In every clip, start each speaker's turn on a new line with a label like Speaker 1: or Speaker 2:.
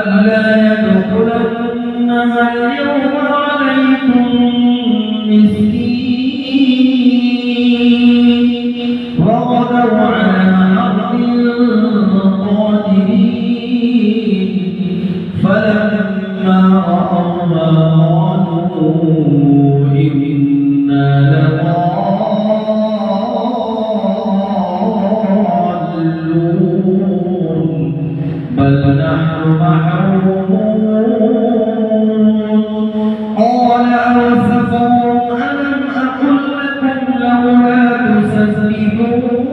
Speaker 1: ألا يدخلنها اليوم عليكم مسكين وغدوا على حرد قادرين فلما رأوها قالوا إنا لضالون بل نحن محرومون قال أوسطهم ألم أقل لكم لولا تسبحون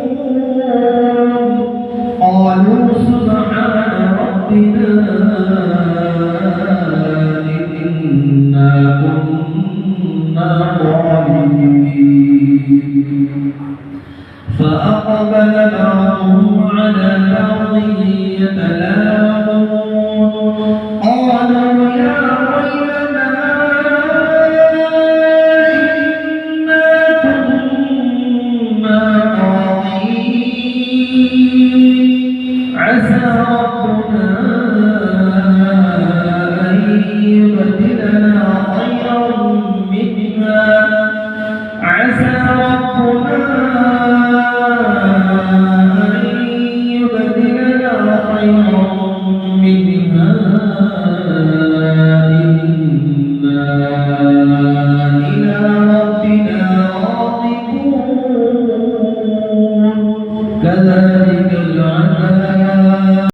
Speaker 1: قالوا سبحان ربنا إنا كنا ظالمين فأقبل بعضهم على بعض يتلاومون قالوا يا ويلنا